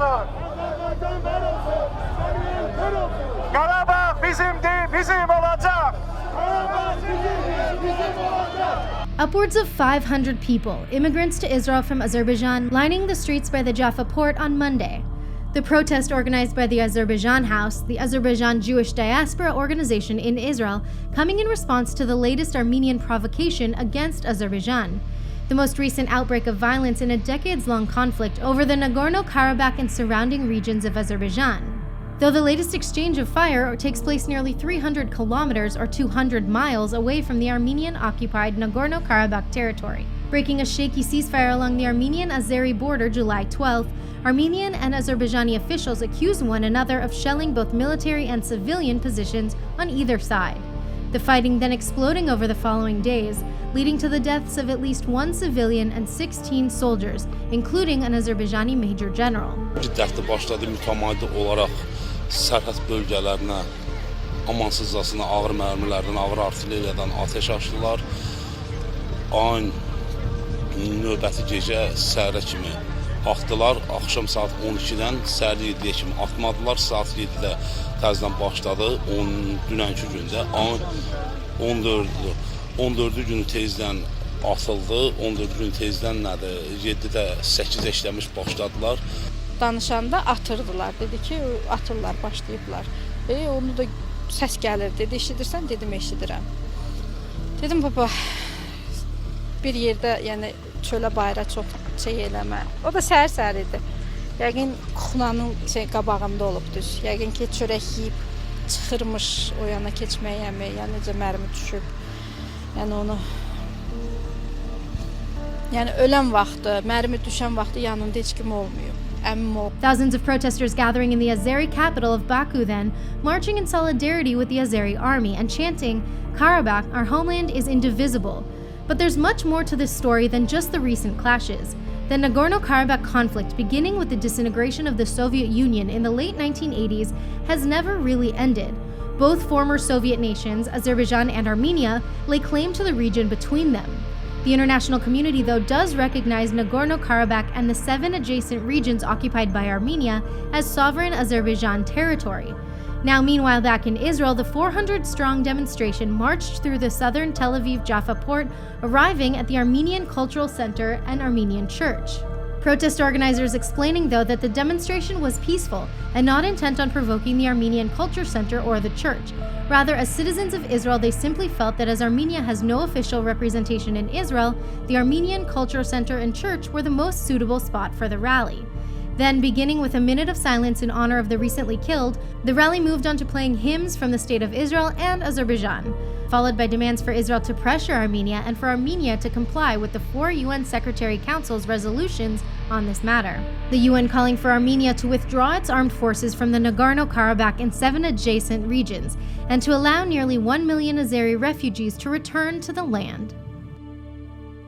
olsun. Karabağ bizimdi, bizim olacak. Upwards of 500 people, immigrants to Israel from Azerbaijan, lining the streets by the Jaffa port on Monday. The protest, organized by the Azerbaijan House, the Azerbaijan Jewish diaspora organization in Israel, coming in response to the latest Armenian provocation against Azerbaijan, the most recent outbreak of violence in a decades-long conflict over the Nagorno-Karabakh and surrounding regions of Azerbaijan. Though the latest exchange of fire takes place nearly 300 kilometers or 200 miles away from the Armenian-occupied Nagorno-Karabakh territory. Breaking a shaky ceasefire along the Armenian-Azeri border July 12th, Armenian and Azerbaijani officials accused one another of shelling both military and civilian positions on either side. The fighting then exploding over the following days, leading to the deaths of at least one civilian and 16 soldiers, including an Azerbaijani major general. Sərhəd bölgələrinə amansızcasına ağır mərmilərdən, ağır artilleriyadan ateş açdılar. Ayın növbəti gecə səhərə kimi atdılar. Axşam saat 12-dən səhər 7-yə kimi atmadılar. Saat 7-də təzədən başladı. Dünənki gündə ayın 14-cü günü tezdən atıldı. 14-cü günü tezdən nədir? 7-də 8 işləmiş başladılar. Danışanda atırdılar. Dedi ki, atırlar, başlayıblar. Onu da səs gəlir. Dedi, eşidirsən? Dedim, eşidirəm. Dedim, baba, bir yerdə, yəni çölə bayıra çox eləmə. O da səhər-səhər idi. Yəqin kuxlanın qabağında olub düz. Yəqin ki, çörək yiyib çıxırmış o yana keçməyəmi, yəni necə mərmi düşüb. Yəni onu... Yəni ölən vaxtı, mərmi düşən vaxtı yanında heç kim olmuyor. Thousands of protesters gathering in the Azeri capital of Baku then, marching in solidarity with the Azeri army and chanting, "Karabakh, our homeland is indivisible." But there's much more to this story than just the recent clashes. The Nagorno-Karabakh conflict, beginning with the disintegration of the Soviet Union in the late 1980s, has never really ended. Both former Soviet nations, Azerbaijan and Armenia, lay claim to the region between them. The international community, though, does recognize Nagorno-Karabakh and the 7 adjacent regions occupied by Armenia as sovereign Azerbaijan territory. Now, meanwhile, back in Israel, the 400-strong demonstration marched through the southern Tel Aviv Jaffa port, arriving at the Armenian Cultural Center and Armenian Church. Protest organizers explaining, though, that the demonstration was peaceful and not intent on provoking the Armenian Culture Center or the church. Rather, as citizens of Israel, they simply felt that as Armenia has no official representation in Israel, the Armenian Culture Center and church were the most suitable spot for the rally. Then, beginning with a minute of silence in honor of the recently killed, the rally moved on to playing hymns from the State of Israel and Azerbaijan, followed by demands for Israel to pressure Armenia and for Armenia to comply with the 4 UN Secretary Council's resolutions on this matter. The UN calling for Armenia to withdraw its armed forces from the Nagorno-Karabakh and 7 adjacent regions, and to allow nearly 1 million Azeri refugees to return to the land.